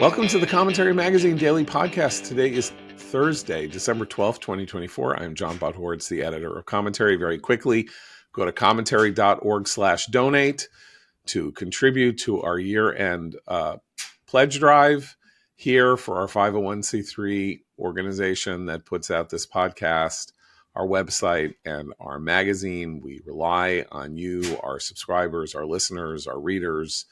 Welcome to the Commentary Magazine Daily Podcast. Today is Thursday, December 12th, 2024. I'm John Butthortz, the editor of Commentary. Very quickly, go to commentary.org/donate to contribute to our year-end pledge drive here for our 501c3 organization that puts out this podcast, our website, and our magazine. We rely on you, our subscribers, our listeners, our readers,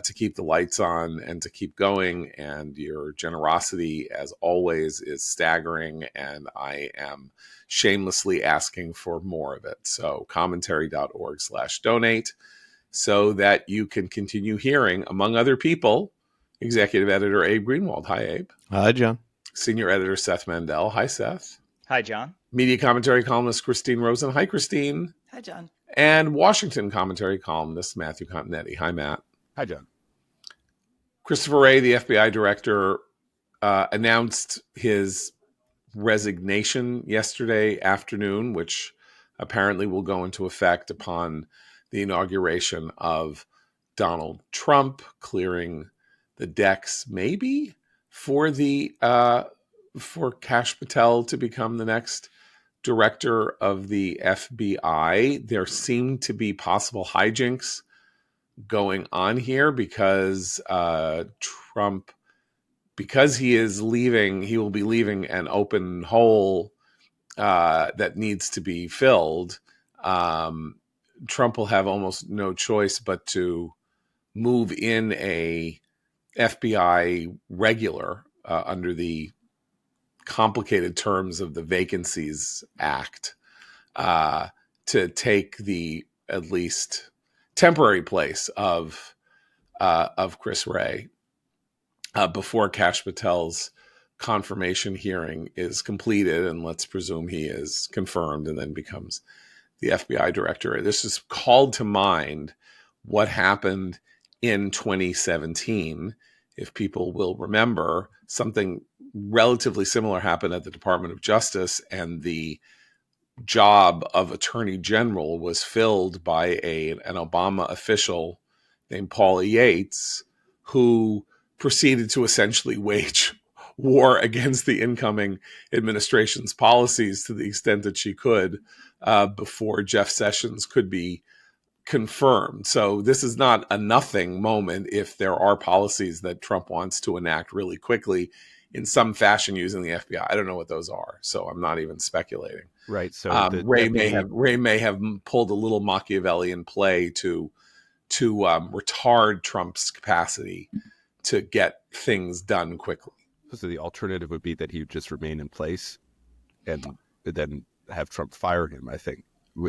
to keep the lights on and to keep going. And your generosity, as always, is staggering, and I am shamelessly asking for more of it. So commentary.org/donate so that you can continue hearing, among other people, Executive Editor Abe Greenwald. Hi, Abe. Hi, John. Senior Editor Seth Mandel. Hi, Seth. Hi, John. Media Commentary columnist Christine Rosen. Hi, Christine. Hi, John. And Washington Commentary columnist Matthew Continetti. Hi, Matt. Hi, John. Christopher Wray, the FBI director, announced his resignation yesterday afternoon, which apparently will go into effect upon the inauguration of Donald Trump, clearing the decks maybe for for Kash Patel to become the next director of the FBI. There seem to be possible hijinks going on here because Trump, because he is leaving, he will be leaving an open hole that needs to be filled. Trump will have almost no choice but to move in a FBI regular under the complicated terms of the Vacancies Act to take the at least temporary place of Chris Wray before Kash Patel's confirmation hearing is completed, and let's presume he is confirmed and then becomes the FBI director. This has called to mind what happened in 2017. If people will remember, something relatively similar happened at the Department of Justice, and the job of Attorney General was filled by an Obama official named Paula Yates, who proceeded to essentially wage war against the incoming administration's policies to the extent that she could before Jeff Sessions could be confirmed. So this is not a nothing moment if there are policies that Trump wants to enact really quickly in some fashion using the FBI. I don't know what those are, so I'm not even speculating. Right. So Ray may have pulled a little Machiavellian play to retard Trump's capacity to get things done quickly. So the alternative would be that he would just remain in place and then have Trump fire him, I think.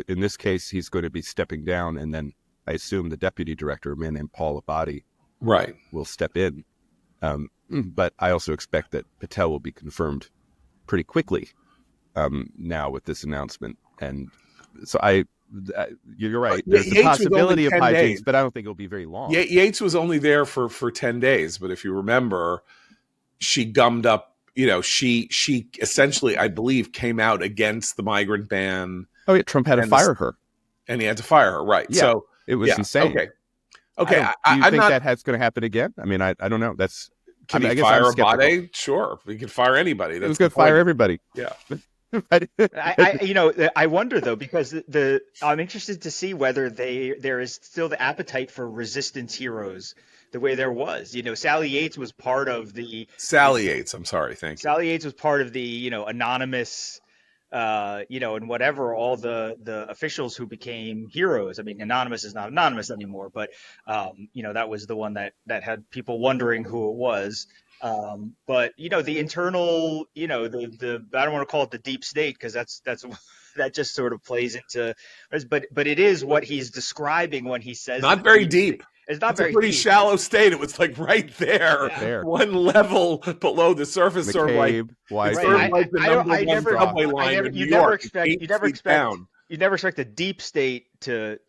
In this case, he's going to be stepping down, and then I assume the deputy director, a man named Paul Abadi, right, will step in. But I also expect that Patel will be confirmed pretty quickly now with this announcement. And so you're right. There's the possibility of hijinks, but I don't think it'll be very long. Yates was only there for 10 days. But if you remember, she gummed up, she essentially, I believe, came out against the migrant ban. Oh, yeah, Trump had to fire her. And he had to fire her, right. Yeah, so it was insane. Okay. Do you think that's going to happen again? I mean, I don't know. Can he fire Abadi? Sure. He could fire anybody. He was going to fire everybody. Yeah. I wonder though, because I'm interested to see whether there is still the appetite for resistance heroes the way there was. Sally Yates was part of the Sally Yates. I'm sorry. Thank you. Sally Yates was part of the anonymous. And whatever, all the officials who became heroes. I mean, anonymous is not anonymous anymore, but that was the one that had people wondering who it was. But the internal, the I don't want to call it the deep state, because that just sort of plays into, but it is what he's describing when he says not very deep. It's not very pretty deep. Shallow state. It was like right there, yeah. One level below the surface. McCabe, sort of like the number one subway line in New York. You never expect the deep state to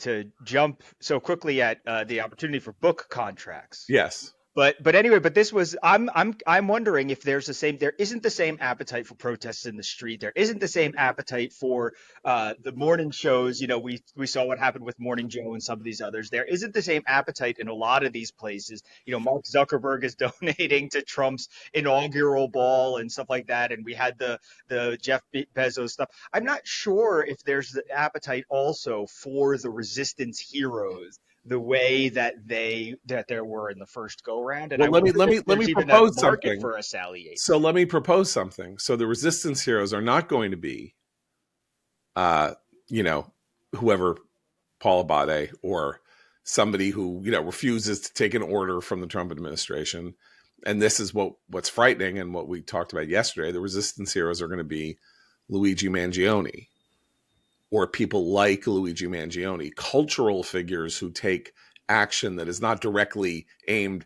jump so quickly at the opportunity for book contracts. Yes. But anyway, but this was I'm wondering if there isn't the same appetite for protests in the street. There isn't the same appetite for the morning shows. We saw what happened with Morning Joe and some of these others. There isn't the same appetite in a lot of these places. Mark Zuckerberg is donating to Trump's inaugural ball and stuff like that, and we had the Jeff Bezos stuff. I'm not sure if there's the appetite also for the resistance heroes the way that there were in the first go round, and Well, I wonder let if me there's even a propose market something. for Sally So Yates. let me propose something. So the resistance heroes are not going to be, uh, you know, whoever Paul Abate or somebody who refuses to take an order from the Trump administration. And this is what's frightening, and what we talked about yesterday. The resistance heroes are going to be Luigi Mangione, or people like Luigi Mangione, cultural figures who take action that is not directly aimed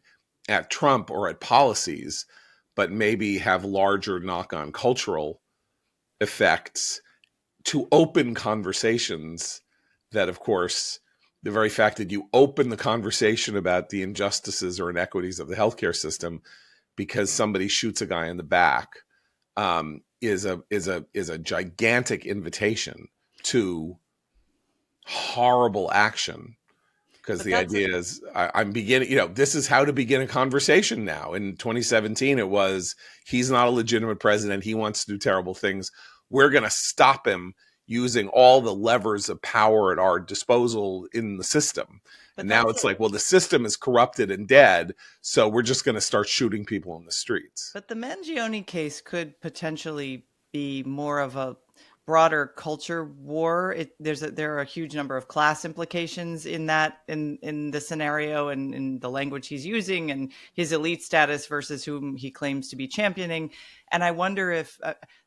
at Trump or at policies, but maybe have larger knock-on cultural effects to open conversations that, of course, the very fact that you open the conversation about the injustices or inequities of the healthcare system because somebody shoots a guy in the back is a gigantic invitation to horrible action, because But the that's idea is I'm beginning, this is how to begin a conversation now. In 2017, it was, he's not a legitimate president. He wants to do terrible things. We're going to stop him using all the levers of power at our disposal in the system. And now it's like, well, the system is corrupted and dead, so we're just going to start shooting people in the streets. But the Mangione case could potentially be more of a broader culture war. There are a huge number of class implications in that, in the scenario, and in the language he's using, and his elite status versus whom he claims to be championing. And I wonder if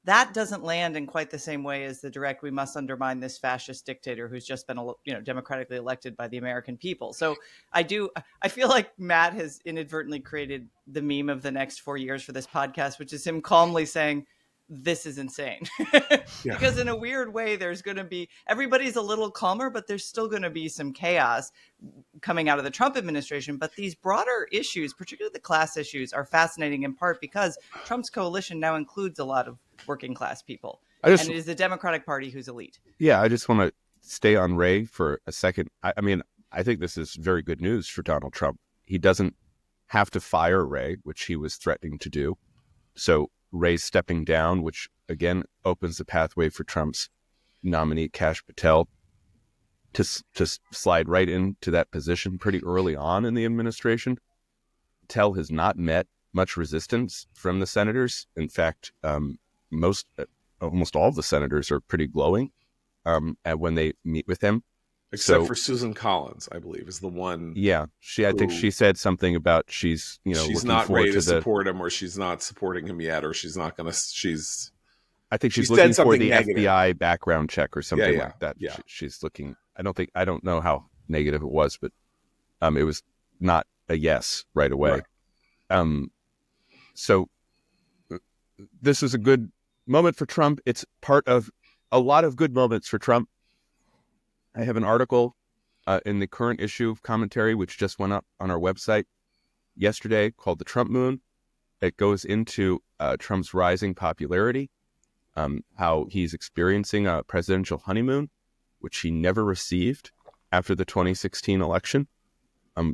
that doesn't land in quite the same way as the direct, we must undermine this fascist dictator who's just been democratically elected by the American people. So I feel like Matt has inadvertently created the meme of the next 4 years for this podcast, which is him calmly saying, this is insane. Because in a weird way, there's going to be, everybody's a little calmer, but there's still going to be some chaos coming out of the Trump administration. But these broader issues, particularly the class issues, are fascinating in part because Trump's coalition now includes a lot of working class people. And it is the Democratic Party who's elite. Yeah, I just want to stay on Wray for a second. I mean, I think this is very good news for Donald Trump. He doesn't have to fire Wray, which he was threatening to do. So Wray stepping down, which again opens the pathway for Trump's nominee Kash Patel to slide right into that position pretty early on in the administration. Patel has not met much resistance from the senators. In fact, almost all of the senators are pretty glowing when they meet with him. Except for Susan Collins, I believe, is the one. Yeah, I think she said something about she's not ready to support him, or she's not supporting him yet, or she's not going to. I think she's looking for the negative. FBI background check or something like that. Yeah. She's looking. I don't know how negative it was, but it was not a yes right away. Right. So this is a good moment for Trump. It's part of a lot of good moments for Trump. I have an article in the current issue of Commentary, which just went up on our website yesterday, called The Trump Moon. It goes into Trump's rising popularity, how he's experiencing a presidential honeymoon, which he never received after the 2016 election.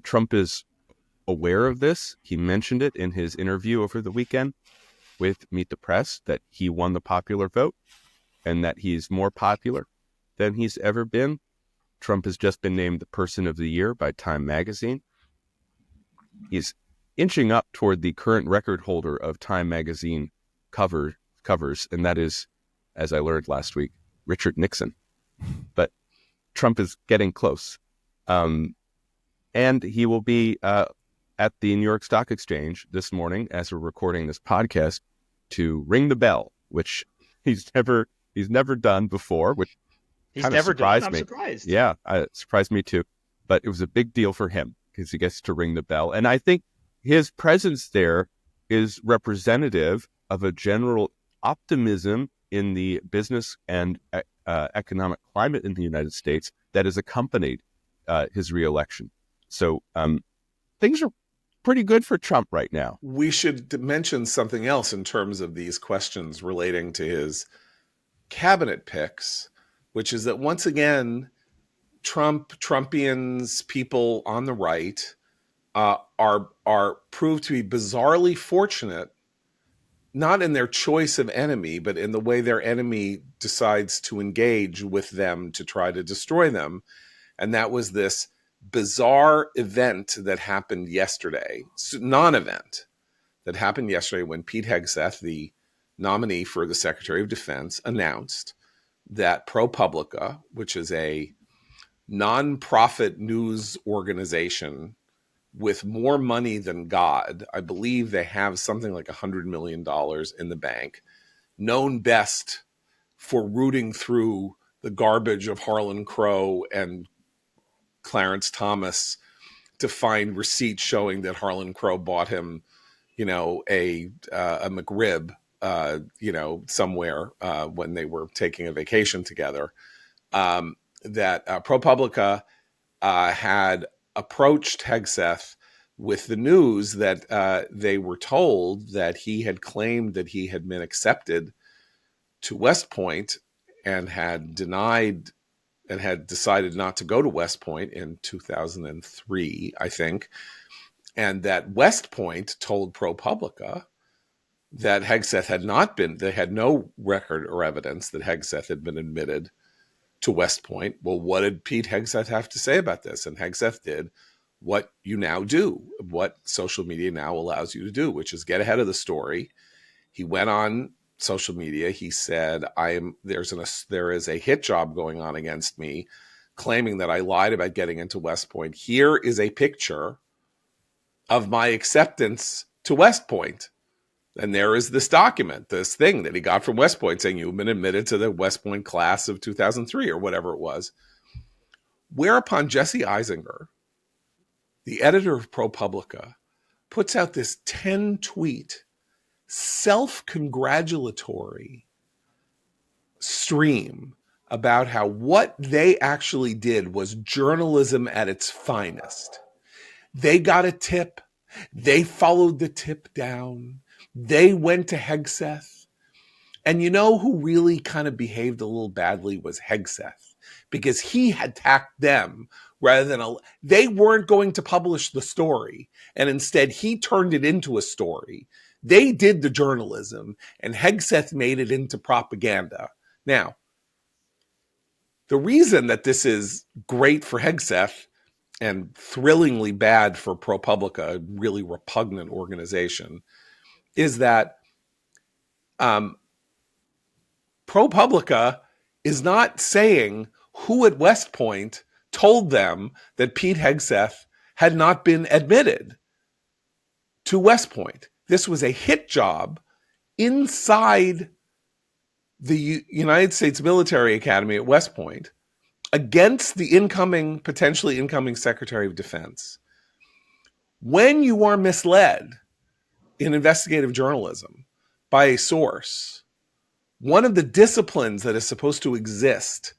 Trump is aware of this. He mentioned it in his interview over the weekend with Meet the Press, that he won the popular vote and that he's more popular than he's ever been. Trump has just been named the Person of the Year by Time magazine. He's inching up toward the current record holder of Time magazine covers, and that is, as I learned last week, Richard Nixon. But Trump is getting close. And he will be at the New York Stock Exchange this morning, as we're recording this podcast, to ring the bell, which he's never done before, which He's never done. I'm me. Surprised. Yeah, it surprised me too. But it was a big deal for him because he gets to ring the bell. And I think his presence there is representative of a general optimism in the business and economic climate in the United States that has accompanied his reelection. So things are pretty good for Trump right now. We should mention something else in terms of these questions relating to his cabinet picks, which is that once again, Trumpians, people on the right, are proved to be bizarrely fortunate, not in their choice of enemy, but in the way their enemy decides to engage with them to try to destroy them. And that was this bizarre event that happened yesterday, non-event that happened yesterday when Pete Hegseth, the nominee for the Secretary of Defense, announced that ProPublica, which is a nonprofit news organization with more money than God, I believe they have something like $100 million in the bank, known best for rooting through the garbage of Harlan Crow and Clarence Thomas to find receipts showing that Harlan Crow bought him, a McRib, somewhere when they were taking a vacation together. That ProPublica had approached Hegseth with the news that they were told that he had claimed that he had been accepted to West Point and had denied and had decided not to go to West Point in 2003, I think, and that West Point told ProPublica that Hegseth had not been, they had no record or evidence that Hegseth had been admitted to West Point. Well, what did Pete Hegseth have to say about this? And Hegseth did what you now do, what social media now allows you to do, which is get ahead of the story. He went on social media. He said, there is a hit job going on against me, claiming that I lied about getting into West Point. Here is a picture of my acceptance to West Point. And there is this document, this thing that he got from West Point saying you've been admitted to the West Point class of 2003 or whatever it was. Whereupon Jesse Eisinger, the editor of ProPublica, puts out this 10-tweet self-congratulatory stream about how what they actually did was journalism at its finest. They got a tip. They followed the tip down. They went to Hegseth. And you know who really kind of behaved a little badly was Hegseth, because he had attacked them rather than they weren't going to publish the story. And instead he turned it into a story. They did the journalism and Hegseth made it into propaganda. Now, the reason that this is great for Hegseth and thrillingly bad for ProPublica, a really repugnant organization, is that ProPublica is not saying who at West Point told them that Pete Hegseth had not been admitted to West Point. This was a hit job inside the United States Military Academy at West Point against the potentially incoming Secretary of Defense. When you are misled in investigative journalism by a source, one of the disciplines that is supposed to exist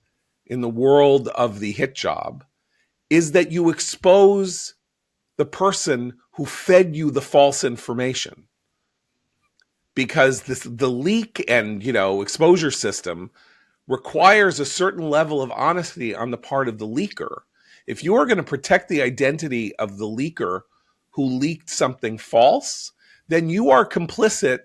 in the world of the hit job is that you expose the person who fed you the false information. Because the leak and exposure system requires a certain level of honesty on the part of the leaker. If you are going to protect the identity of the leaker who leaked something false, then you are complicit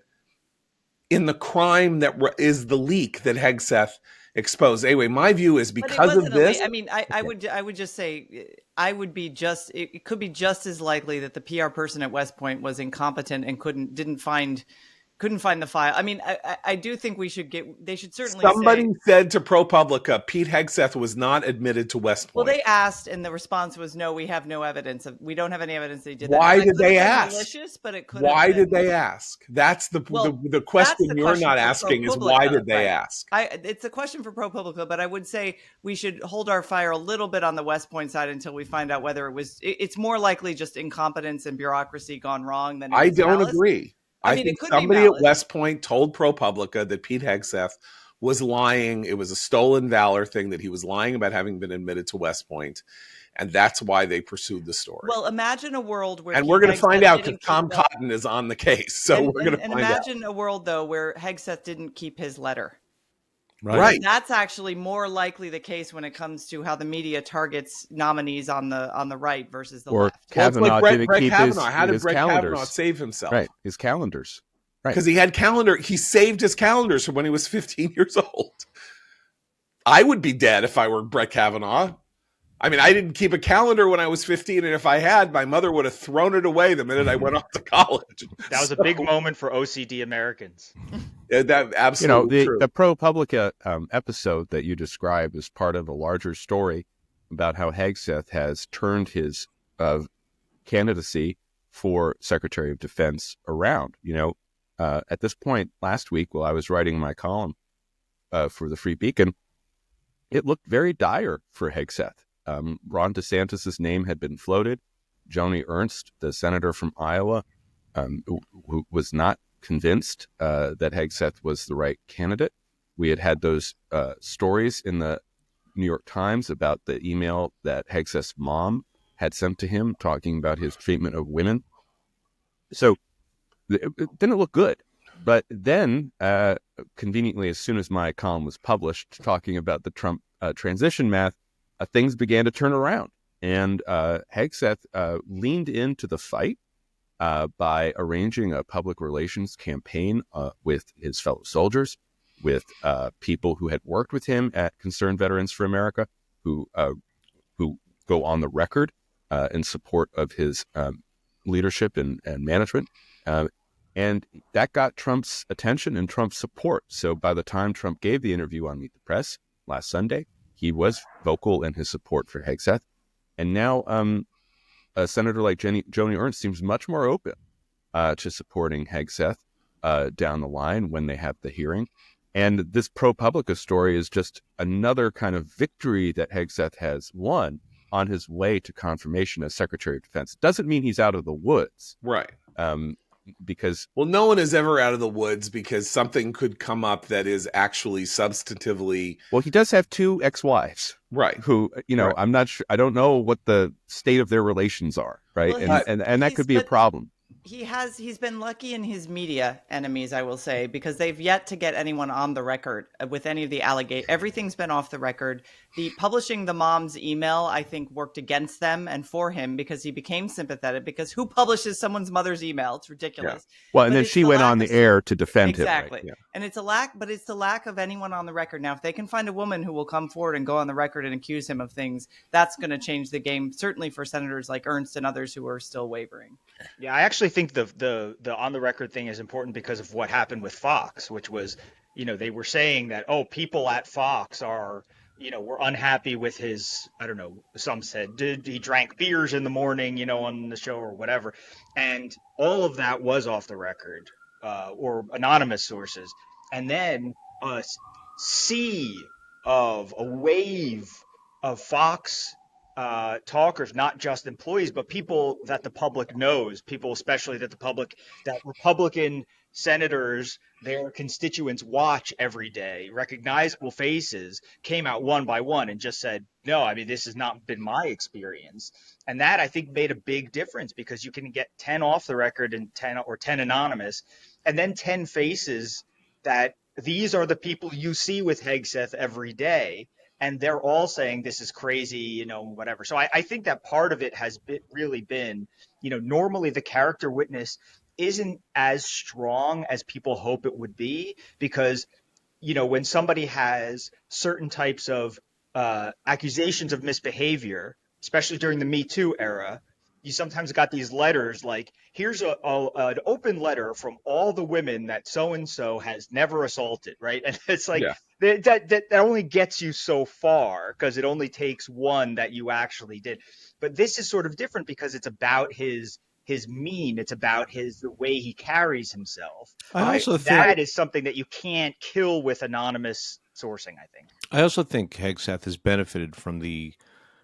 in the crime that is the leak that Hegseth exposed. Anyway, my view is because of this. I would just say it could be just as likely that the PR person at West Point was incompetent and couldn't find the file. I mean, I do think they should certainly Somebody said to ProPublica, Pete Hegseth was not admitted to West Point. Well, they asked, and the response was, no, we have no evidence. We don't have any evidence they did that. Why did they ask? Malicious, but it could Why did they ask? That's the question you're not asking is why did they ask? It's a question for ProPublica, but I would say we should hold our fire a little bit on the West Point side until we find out whether it's more likely just incompetence and bureaucracy gone wrong than I don't agree. I think somebody at West Point told ProPublica that Pete Hegseth was lying. It was a stolen valor thing, that he was lying about having been admitted to West Point. and that's why they pursued the story. Well, imagine a world where and we're going to find out because didn't Tom keep the- Cotton is on the case, so we're going to and find out. imagine a world though where Hegseth didn't keep his letter. Right. That's actually more likely the case when it comes to how the media targets nominees on the right versus the left. Kavanaugh Brett didn't keep Kavanaugh. his, How did his Brett calendars. Kavanaugh save himself? Right, his calendars. Right, because he had calendar. He saved his calendars from when he was 15 years old. I would be dead if I were Brett Kavanaugh. I mean, I didn't keep a calendar when I was 15, and if I had, my mother would have thrown it away the minute I went off to college. That was a big moment for OCD Americans. That absolutely true. The ProPublica episode that you described is part of a larger story about how Hegseth has turned his candidacy for Secretary of Defense around. At this point last week, while I was writing my column for the Free Beacon, it looked very dire for Hegseth. Ron DeSantis' name had been floated. Joni Ernst, the senator from Iowa, who was not convinced that Hegseth was the right candidate. We had those stories in the New York Times about the email that Hegseth's mom had sent to him talking about his treatment of women. So it didn't look good. But then, conveniently, as soon as my column was published talking about the Trump transition math, things began to turn around. And Hegseth leaned into the fight by arranging a public relations campaign with his fellow soldiers, with people who had worked with him at Concerned Veterans for America, who go on the record in support of his leadership and management. And that got Trump's attention and Trump's support. So by the time Trump gave the interview on Meet the Press last Sunday, he was vocal in his support for Hegseth. And now a senator like Joni Ernst seems much more open to supporting Hegseth down the line when they have the hearing. And this ProPublica story is just another kind of victory that Hegseth has won on his way to confirmation as Secretary of Defense. Doesn't mean he's out of the woods. Right. Because no one is ever out of the woods because something could come up that is actually substantively. Well, he does have two ex-wives, right? Who, right. I'm not sure. I don't know what the state of their relations are, right? Well, and that could be a problem. He's been lucky in his media enemies, I will say, because they've yet to get anyone on the record with any of the allegations. Everything's been off the record. The publishing the mom's email, I think, worked against them and for him because he became sympathetic. Because who publishes someone's mother's email? It's ridiculous. Yeah. Well, and then she went on the air to defend him. Exactly. Right? Yeah. And it's the lack of anyone on the record. Now, if they can find a woman who will come forward and go on the record and accuse him of things, that's going to change the game, certainly for senators like Ernst and others who are still wavering. Yeah, I actually think the on the record thing is important because of what happened with Fox, which was, they were saying that, people at Fox are, were unhappy with his, I don't know, some said, did he drank beers in the morning, on the show or whatever. And all of that was off the record or anonymous sources. And then a wave of Fox talkers, not just employees, but people that the public knows, people especially that Republican senators, their constituents watch every day, recognizable faces, came out one by one and just said, no, I mean, this has not been my experience. And that, I think, made a big difference because you can get 10 off the record and 10 anonymous, and then 10 faces that these are the people you see with Hegseth every day. And they're all saying this is crazy, whatever. So I think that part of it has really been, normally the character witness isn't as strong as people hope it would be because, when somebody has certain types of accusations of misbehavior, especially during the Me Too era, you sometimes got these letters like, here's an open letter from all the women that so-and-so has never assaulted, right? And it's like, that only gets you so far because it only takes one that you actually did. But this is sort of different because it's about his mien. It's about the way he carries himself. I also think that is something that you can't kill with anonymous sourcing, I think. I also think Hegseth has benefited from the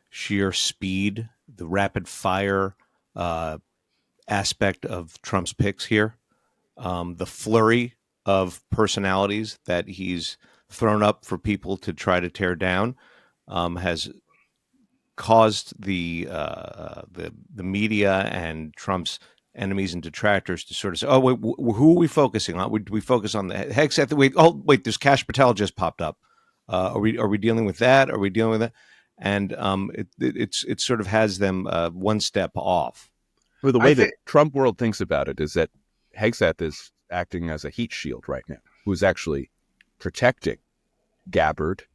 sheer speed, the rapid fire aspect of Trump's picks here, the flurry of personalities that he's thrown up for people to try to tear down has caused the media and Trump's enemies and detractors to sort of say, "Oh, wait, who are we focusing on? Do we focus on the Hegseth? Wait, there's Cash Patel just popped up. Are we dealing with that? Are we dealing with that?" And it sort of has them one step off. Well, the way that Trump world thinks about it is that Hegseth is acting as a heat shield right now, who's actually protecting Gabbard,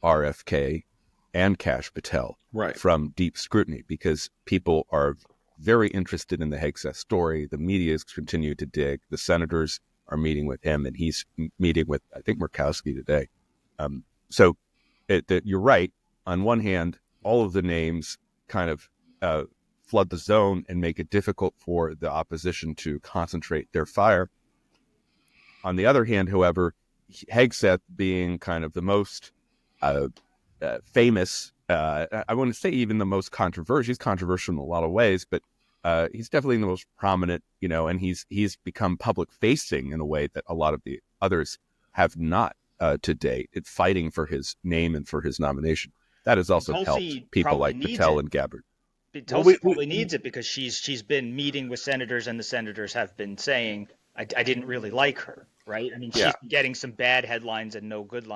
RFK, and Cash Patel from deep scrutiny, because people are very interested in the Hegseth story. The media has continued to dig. The senators are meeting with him, and he's meeting with, I think, Murkowski today. So you're right. On one hand, all of the names kind of flood the zone and make it difficult for the opposition to concentrate their fire. On the other hand, however, Hegseth being kind of the most famous, I wouldn't say even the most controversial. He's controversial in a lot of ways, but he's definitely the most prominent, and he's become public facing in a way that a lot of the others have not to date. It's fighting for his name and for his nomination. That has also helped people like Patel and Gabbard. Tulsi probably needs it because she's been meeting with senators, and the senators have been saying, I didn't really like her, right? I mean, she's been getting some bad headlines and no good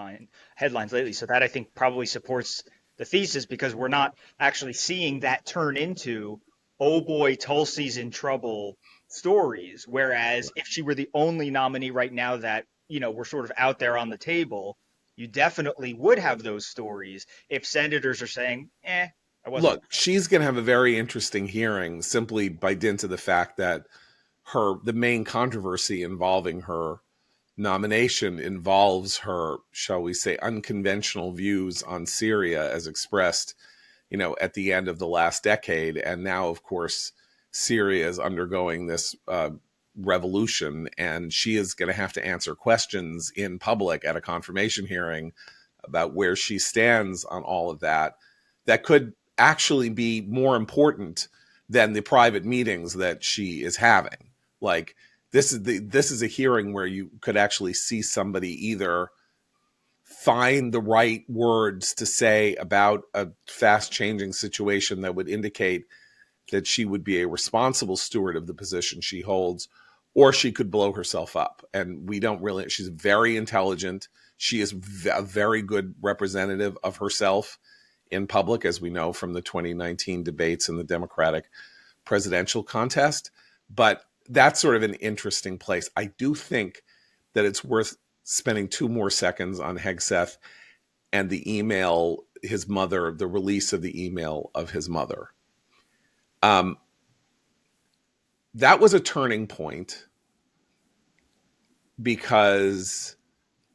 headlines lately. So that, I think, probably supports the thesis, because we're not actually seeing that turn into, oh boy, Tulsi's in trouble stories. Whereas if she were the only nominee right now that, we're sort of out there on the table, you definitely would have those stories if senators are saying, Look, she's going to have a very interesting hearing simply by dint of the fact that the main controversy involving her nomination involves her, shall we say, unconventional views on Syria as expressed, at the end of the last decade. And now, of course, Syria is undergoing this revolution, and she is going to have to answer questions in public at a confirmation hearing about where she stands on all of that. That could actually be more important than the private meetings that she is having. Like, this is a hearing where you could actually see somebody either find the right words to say about a fast changing situation that would indicate that she would be a responsible steward of the position she holds, or she could blow herself up. And we don't really, she's very intelligent. She is a very good representative of herself in public, as we know from the 2019 debates in the Democratic presidential contest. But that's sort of an interesting place. I do think that it's worth spending 2 more seconds on Hegseth and the email, his mother, the release of the email of his mother. That was a turning point, because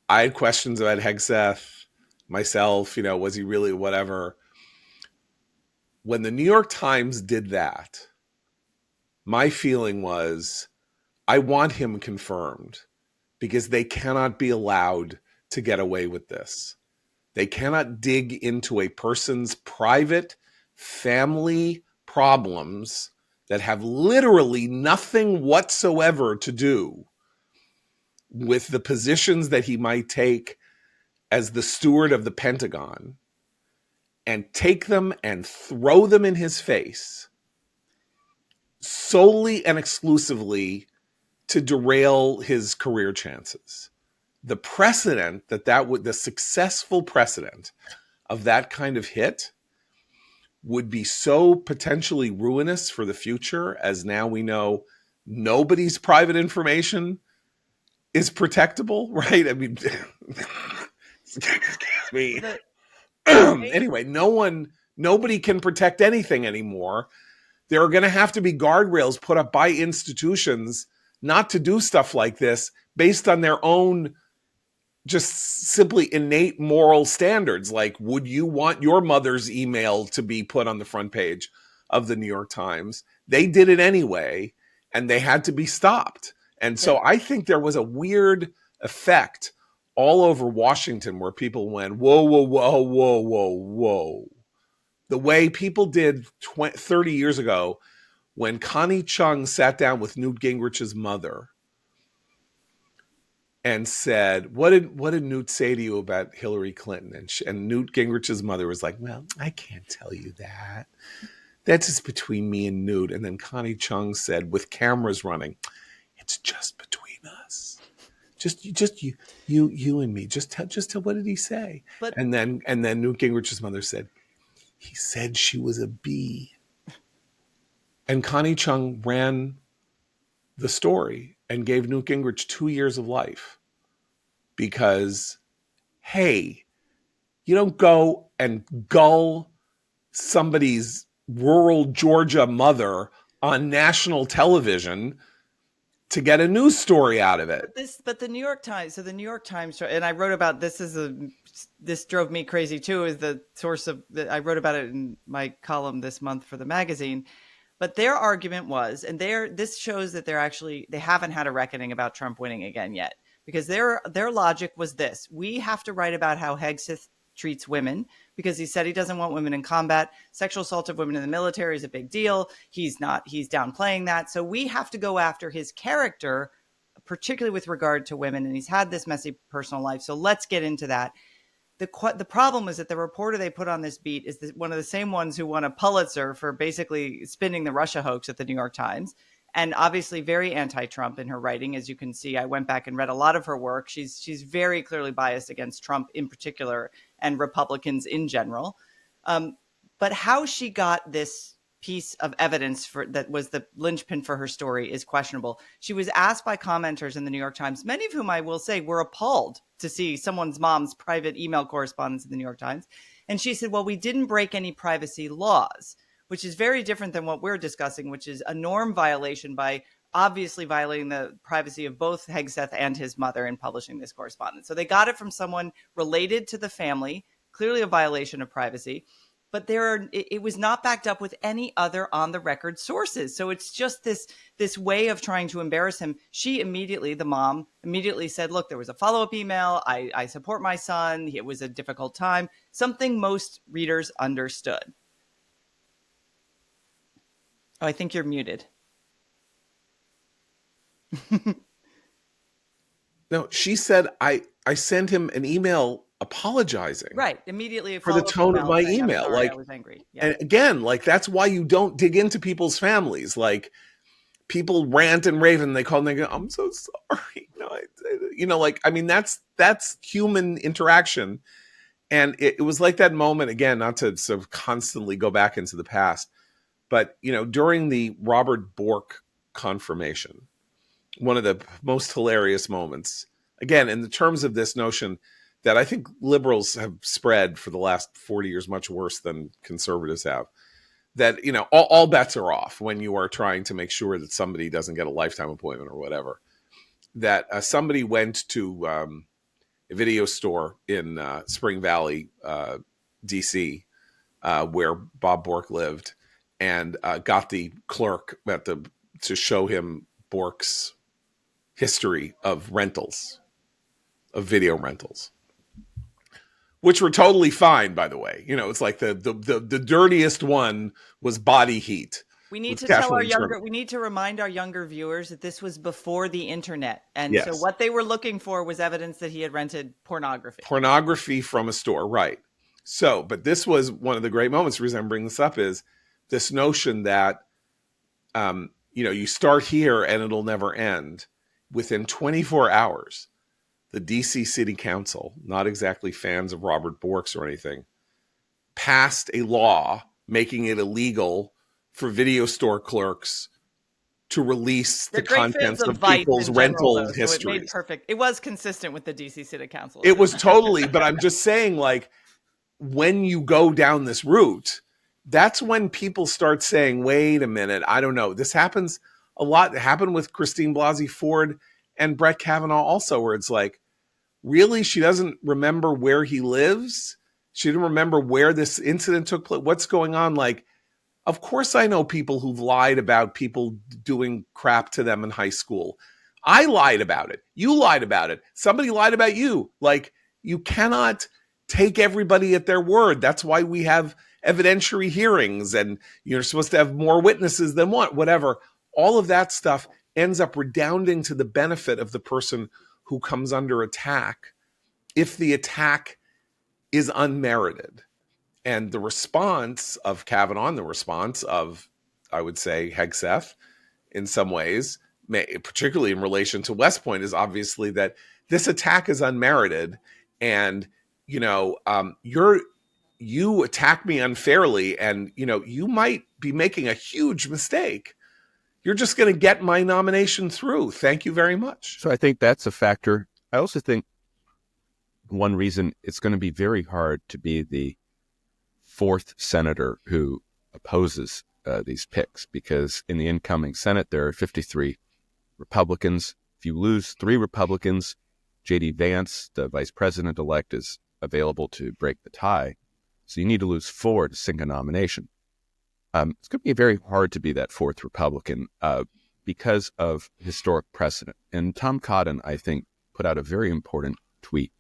I had questions about Hegseth myself, was he really whatever? When the New York Times did that, my feeling was, I want him confirmed, because they cannot be allowed to get away with this. They cannot dig into a person's private family problems that have literally nothing whatsoever to do with the positions that he might take as the steward of the Pentagon, and take them and throw them in his face solely and exclusively to derail his career chances. The precedent the successful precedent of that kind of hit would be so potentially ruinous for the future, as now we know nobody's private information is protectable, right? I mean, excuse me. Anyway, nobody can protect anything anymore. There are going to have to be guardrails put up by institutions not to do stuff like this based on their own just simply innate moral standards. Like, would you want your mother's email to be put on the front page of the New York Times? They did it anyway, and they had to be stopped. And so I think there was a weird effect all over Washington where people went, whoa, whoa, whoa, whoa, whoa, whoa. The way people did 30 years ago when Connie Chung sat down with Newt Gingrich's mother and said, what did Newt say to you about Hillary Clinton? And Newt Gingrich's mother was like, well, I can't tell you that. That's just between me and Newt. And then Connie Chung said, with cameras running, it's just between us. Just you and me. Just tell what did he say? But and then Newt Gingrich's mother said, he said she was a bee. And Connie Chung ran the story and gave Newt Gingrich 2 years of life because, hey, you don't go and gull somebody's rural Georgia mother on national television to get a news story out of it. But the New York Times, so the New York Times, and I wrote about this this drove me crazy too, is the source of, I wrote about it in my column this month for the magazine. But their argument was, and this shows that they haven't had a reckoning about Trump winning again yet, because their logic was this: we have to write about how Hegseth treats women because he said he doesn't want women in combat. Sexual assault of women in the military is a big deal. He's downplaying that. So we have to go after his character, particularly with regard to women. And he's had this messy personal life. So let's get into that. The problem is that the reporter they put on this beat is one of the same ones who won a Pulitzer for basically spinning the Russia hoax at the New York Times, and obviously very anti-Trump in her writing. As you can see, I went back and read a lot of her work. She's very clearly biased against Trump in particular and Republicans in general. But how she got this piece of evidence that was the linchpin for her story is questionable. She was asked by commenters in the New York Times, many of whom I will say were appalled to see someone's mom's private email correspondence in the New York Times. And she said, well, we didn't break any privacy laws, which is very different than what we're discussing, which is a norm violation by obviously violating the privacy of both Hegseth and his mother in publishing this correspondence. So they got it from someone related to the family, clearly a violation of privacy. But it was not backed up with any other on the record sources. So it's just this way of trying to embarrass him. The mom immediately said, look, there was a follow-up email. I support my son. It was a difficult time. Something most readers understood. Oh, I think you're muted. No, she said, I sent him an email apologizing. Right. Immediately for the tone of my email. Sorry, I was angry. Yeah. And again, that's why you don't dig into people's families. Like, people rant and rave and they call and they go, I'm so sorry. That's human interaction. And it was like that moment, again, not to sort of constantly go back into the past, but, during the Robert Bork confirmation, one of the most hilarious moments, again, in the terms of this notion that I think liberals have spread for the last 40 years, much worse than conservatives have, that, all bets are off when you are trying to make sure that somebody doesn't get a lifetime appointment or whatever. That somebody went to a video store in Spring Valley, D.C., where Bob Bork lived, and got the clerk to show him Bork's history of rentals, of video rentals, which were totally fine, by the way. It's like the dirtiest one was Body Heat. We need to we need to remind our younger viewers that this was before the internet. And yes. So what they were looking for was evidence that he had rented pornography. Pornography from a store, right. So, but this was one of the great moments. The reason I'm bringing this up is this notion that, you start here and it'll never end. Within 24 hours, the DC City Council, not exactly fans of Robert Bork's or anything, passed a law making it illegal for video store clerks to release the contents of people's rental histories. It was consistent with the DC City Council. It was totally, but I'm just saying, when you go down this route, that's when people start saying, wait a minute, I don't know. This happens a lot. It happened with Christine Blasey Ford and Brett Kavanaugh also, where it's like, really? She doesn't remember where he lives? She didn't remember where this incident took place? What's going on? Of course I know people who've lied about people doing crap to them in high school. I lied about it. You lied about it. Somebody lied about you. You cannot take everybody at their word. That's why we have evidentiary hearings and you're supposed to have more witnesses than one, whatever. All of that stuff ends up redounding to the benefit of the person who comes under attack if the attack is unmerited. And the response of Kavanaugh and the response of, I would say, Hegseth, in some ways, particularly in relation to West Point, is obviously that this attack is unmerited, and you attack me unfairly, and you might be making a huge mistake. You're just going to get my nomination through. Thank you very much. So I think that's a factor. I also think one reason it's going to be very hard to be the fourth senator who opposes these picks, because in the incoming Senate, there are 53 Republicans. If you lose 3 Republicans, J.D. Vance, the vice president-elect, is available to break the tie. So you need to lose 4 to sink a nomination. It's going to be very hard to be that fourth Republican because of historic precedent. And Tom Cotton, I think, put out a very important tweet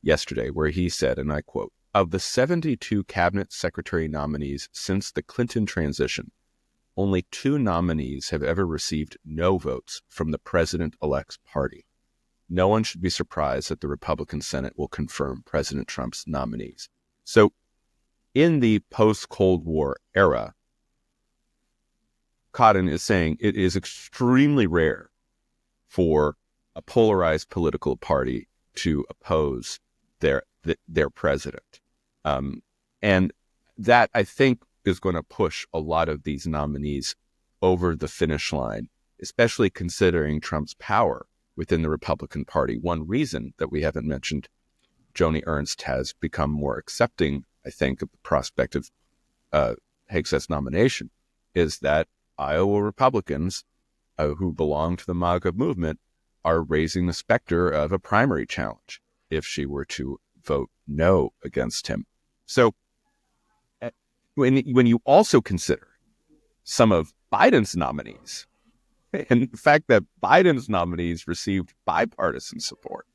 yesterday where he said, and I quote, "Of the 72 cabinet secretary nominees since the Clinton transition, only 2 nominees have ever received no votes from the president-elect's party. No one should be surprised that the Republican Senate will confirm President Trump's nominees." So in the post-Cold War era, Cotton is saying it is extremely rare for a polarized political party to oppose their president. And that, I think, is going to push a lot of these nominees over the finish line, especially considering Trump's power within the Republican Party. One reason that we haven't mentioned, Joni Ernst has become more accepting, I think, of the prospect of Hegseth's nomination, is that Iowa Republicans who belong to the MAGA movement are raising the specter of a primary challenge if she were to vote no against him. So when you also consider some of Biden's nominees, and the fact that Biden's nominees received bipartisan support,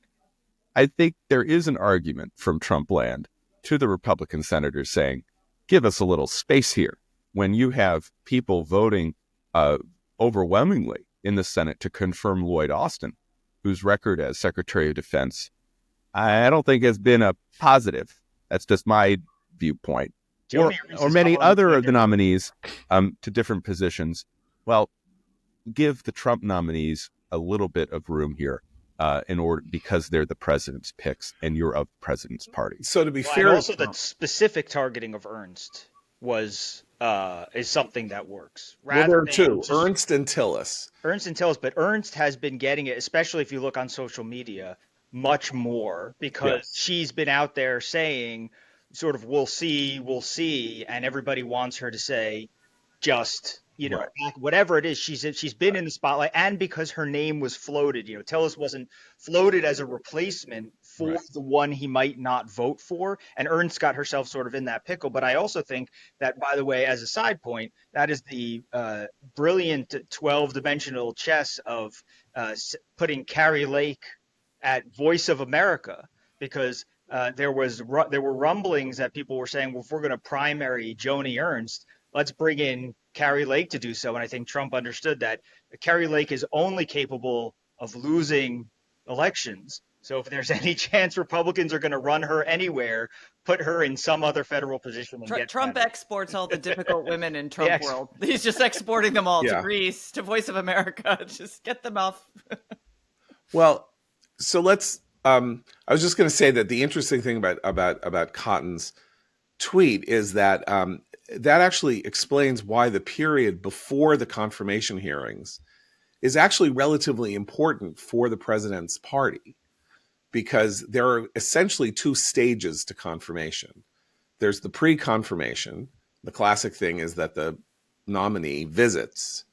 I think there is an argument from Trump land to the Republican senators saying, give us a little space here. When you have people voting overwhelmingly in the Senate to confirm Lloyd Austin, whose record as Secretary of Defense, I don't think has been a positive. That's just my viewpoint. Or many other of the nominees to different positions. Well, give the Trump nominees a little bit of room here because they're the president's picks and you're of the president's party. So to be fair, and also the specific targeting of Ernst is something that works. Well, there are 2, Ernst and Tillis. But Ernst has been getting it, especially if you look on social media, much more, because she's been out there saying sort of, we'll see, and everybody wants her to say just, whatever it is, she's been in the spotlight, and because her name was floated, Tillis wasn't floated as a replacement for the one he might not vote for, and Ernst got herself sort of in that pickle. But I also think that, by the way, as a side point, that is the brilliant 12-dimensional chess of putting Carrie Lake at Voice of America, because there were rumblings that people were saying, well, if we're going to primary Joni Ernst, let's bring in Carrie Lake to do so. And I think Trump understood that Carrie Lake is only capable of losing elections. So if there's any chance Republicans are going to run her anywhere, put her in some other federal position. And Trump exports all the difficult women in Trump world. He's just exporting them all to Greece, to Voice of America. Just get them off. Well, so let's. I was just going to say that the interesting thing about Cotton's tweet is that that actually explains why the period before the confirmation hearings is actually relatively important for the president's party, because there are essentially 2 stages to confirmation. There's the pre-confirmation. The classic thing is that the nominee visits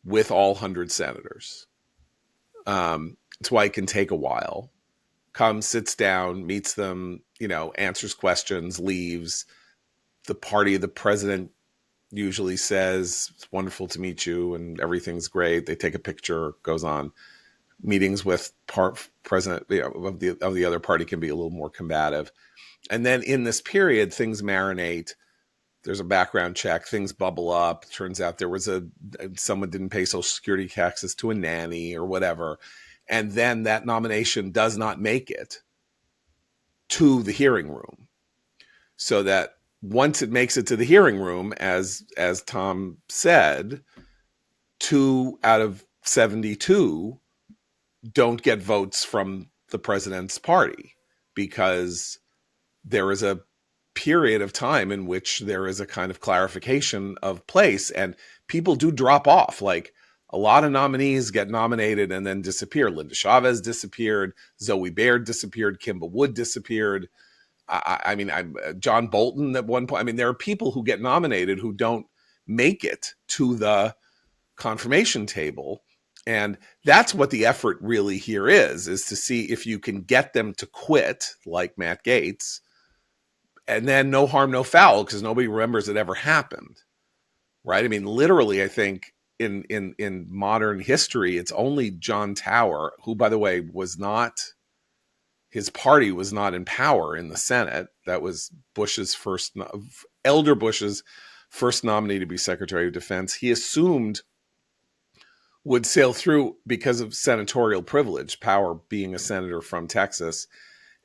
with all 100 senators. That's why it can take a while. Comes, sits down, meets them, answers questions, leaves. The party of the president usually says, it's wonderful to meet you and everything's great. They take a picture, goes on. Meetings with president of the other party can be a little more combative. And then in this period, things marinate. There's a background check. Things bubble up. Turns out there was someone didn't pay Social Security taxes to a nanny or whatever. and then that nomination does not make it to the hearing room. So that once it makes it to the hearing room, as Tom said, 2 out of 72 don't get votes from the president's party, because there is a period of time in which there is a kind of clarification of place, and people do drop off. Like, a lot of nominees get nominated and then disappear. Linda Chavez disappeared. Zoe Baird disappeared. Kimba Wood disappeared. I mean, John Bolton at one point. I mean, there are people who get nominated who don't make it to the confirmation table. And that's what the effort really here is to see if you can get them to quit, like Matt Gaetz, and then no harm, no foul, because nobody remembers it ever happened, right? I mean, literally, I think in modern history, it's only John Tower, who, by the way, his party was not in power in the Senate. That was Elder Bush's first nominee to be Secretary of Defense. He assumed would sail through because of senatorial privilege, power, being a senator from Texas,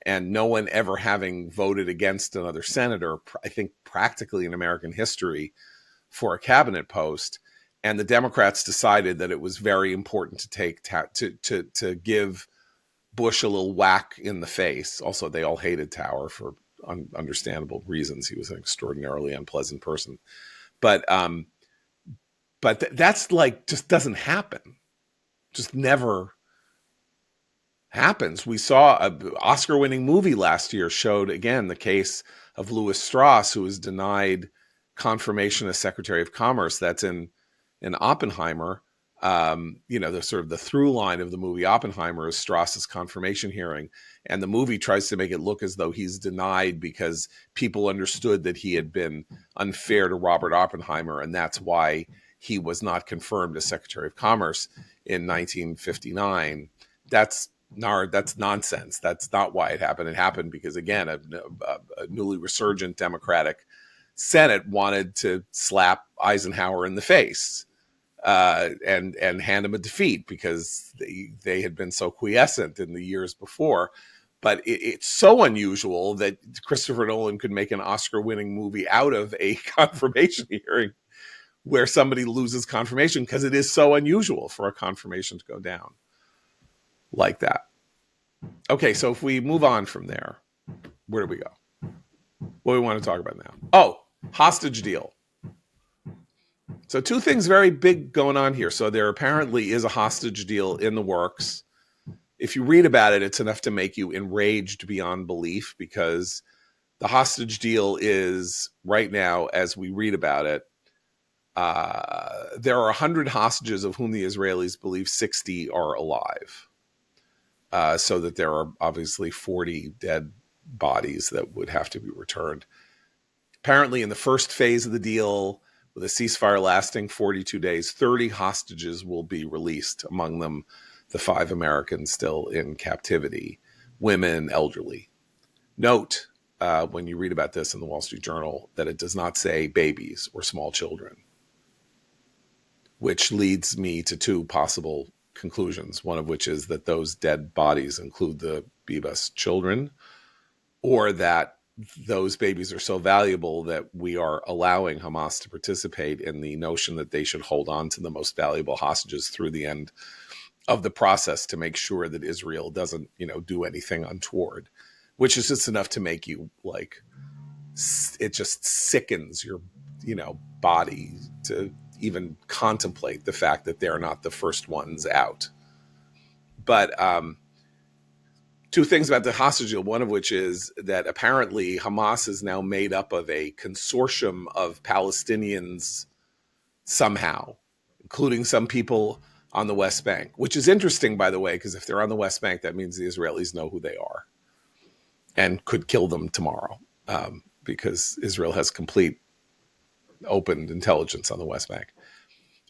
and no one ever having voted against another senator, I think practically in American history, for a cabinet post. And the Democrats decided that it was very important to give Bush a little whack in the face. Also, they all hated Tower for understandable reasons. He was an extraordinarily unpleasant person. But that's like, just doesn't happen. Just never happens. We saw an Oscar-winning movie last year showed, again, the case of Louis Strauss, who was denied confirmation as Secretary of Commerce. That's in Oppenheimer. The sort of the through line of the movie Oppenheimer is Strauss's confirmation hearing. And the movie tries to make it look as though he's denied because people understood that he had been unfair to Robert Oppenheimer, and that's why he was not confirmed as Secretary of Commerce in 1959. That's nonsense. That's not why it happened. It happened because, again, a newly resurgent Democratic Senate wanted to slap Eisenhower in the face and hand him a defeat because they had been so quiescent in the years before. But it's so unusual that Christopher Nolan could make an Oscar-winning movie out of a confirmation hearing where somebody loses confirmation, because it is so unusual for a confirmation to go down like that. Okay, so if we move on from there, where do we go? What do we want to talk about now? Oh, hostage deal. So 2 things very big going on here. So there apparently is a hostage deal in the works. If you read about it, it's enough to make you enraged beyond belief, because the hostage deal is, right now, as we read about it, there are 100 hostages of whom the Israelis believe 60 are alive. So that there are obviously 40 dead bodies that would have to be returned. Apparently, in the first phase of the deal, with a ceasefire lasting 42 days, 30 hostages will be released, among them the 5 Americans still in captivity, women, elderly. Note, when you read about this in the Wall Street Journal, that it does not say babies or small children, which leads me to 2 possible conclusions, one of which is that those dead bodies include the Bibas children, or that those babies are so valuable that we are allowing Hamas to participate in the notion that they should hold on to the most valuable hostages through the end of the process to make sure that Israel doesn't, do anything untoward, which is just enough to make you, like, it just sickens your, body to even contemplate the fact that they're not the first ones out. But 2 things about the hostage deal, one of which is that apparently Hamas is now made up of a consortium of Palestinians somehow, including some people on the West Bank, which is interesting, by the way, because if they're on the West Bank, that means the Israelis know who they are and could kill them tomorrow, because Israel has complete open intelligence on the West Bank.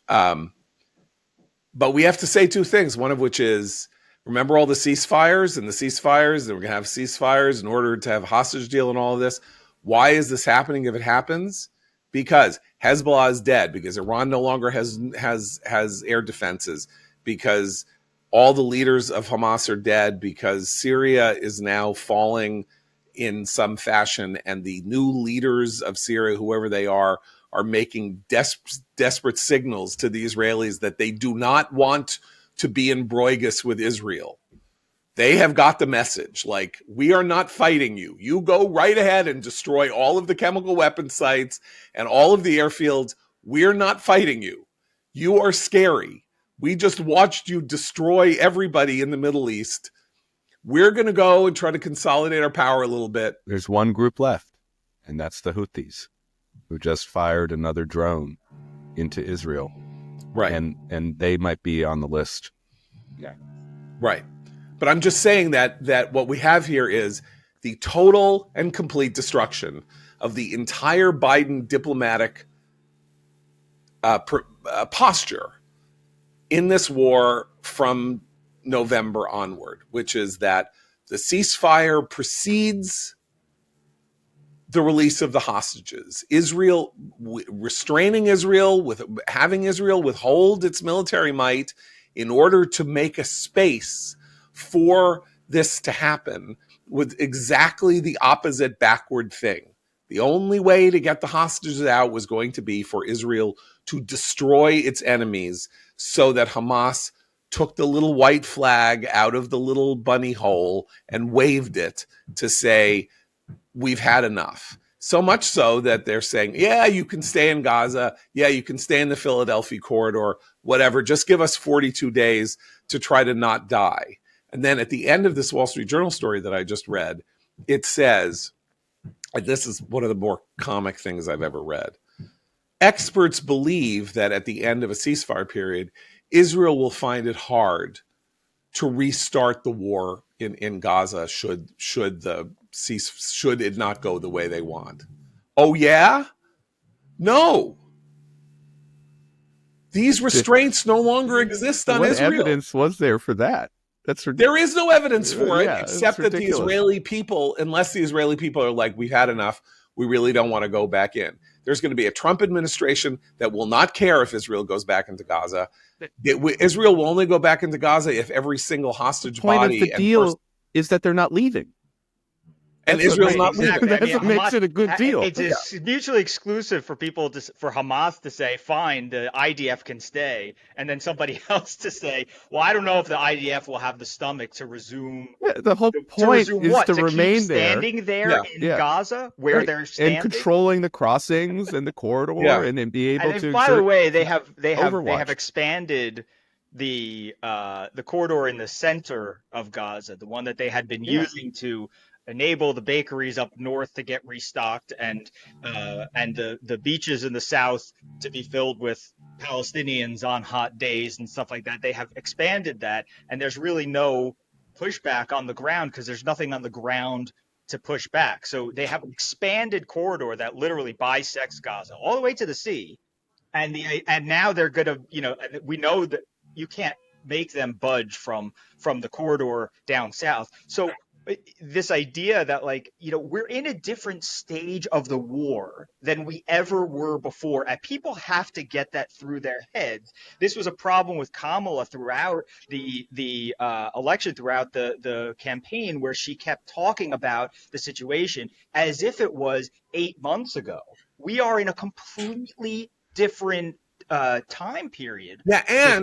But we have to say 2 things, one of which is, remember all the ceasefires, and we're going to have ceasefires in order to have a hostage deal and all of this. Why is this happening if it happens? Because Hezbollah is dead, because Iran no longer has air defenses, because all the leaders of Hamas are dead because Syria is now falling in some fashion, and the new leaders of Syria, whoever they are making desperate signals to the Israelis that they do not want to be in Bruegges with Israel. They have got the message, like, we are not fighting you. You go right ahead and destroy all of the chemical weapon sites and all of the airfields. We're not fighting you. You are scary. We just watched you destroy everybody in the Middle East. We're going to go and try to consolidate our power a little bit. There's one group left, and that's the Houthis, who just fired another drone into Israel. Right. And they might be on the list. Yeah. Right. But I'm just saying that what we have here is the total and complete destruction of the entire Biden diplomatic posture in this war from November onward, which is that the ceasefire precedes the release of the hostages. Israel, restraining Israel, with having Israel withhold its military might in order to make a space for this to happen, with exactly the opposite backward thing. The only way to get the hostages out was going to be for Israel to destroy its enemies so that Hamas took the little white flag out of the little bunny hole and waved it to say, we've had enough. So much so that they're saying, yeah, you can stay in Gaza. Yeah, you can stay in the Philadelphia corridor, whatever. Just give us 42 days to try to not die. And then at the end of this Wall Street Journal story that I just read, it says, and this is one of the more comic things I've ever read. Experts believe that at the end of a ceasefire period, Israel will find it hard to restart the war in Gaza should it not go the way they want. Oh yeah? No. These restraints no longer exist on Israel. What evidence was there for that? There is no evidence for it, Yeah, except that the Israeli people, unless the Israeli people are like, we've had enough, we really don't want to go back in. There's going to be a Trump administration that will not care if Israel goes back into Gaza. Israel will only go back into Gaza if every single hostage body. The point of the deal is that they're not leaving. And Israel's not exactly. leaving. That's what makes it a good deal. It's mutually exclusive for people for Hamas to say, fine, the IDF can stay, and then somebody else to say, well, I don't know if the IDF will have the stomach to resume. Yeah, the whole point is to remain keep standing there in Gaza where they're standing and controlling the crossings and the corridor and be able to. By the way, they have Overwatch. expanded the corridor in the center of Gaza, the one that they had been using to enable the bakeries up north to get restocked and the beaches in the south to be filled with Palestinians on hot days and stuff like that. They have expanded that, and there's really no pushback on the ground because there's nothing on the ground to push back. So they have an expanded corridor that literally bisects Gaza all the way to the sea. And now they're going to, we know that you can't make them budge from the corridor down south. So this idea that we're in a different stage of the war than we ever were before, and people have to get that through their heads. This was a problem with Kamala throughout the election, throughout the campaign, where she kept talking about the situation as if it was 8 months ago. We are in a completely different time period. Yeah,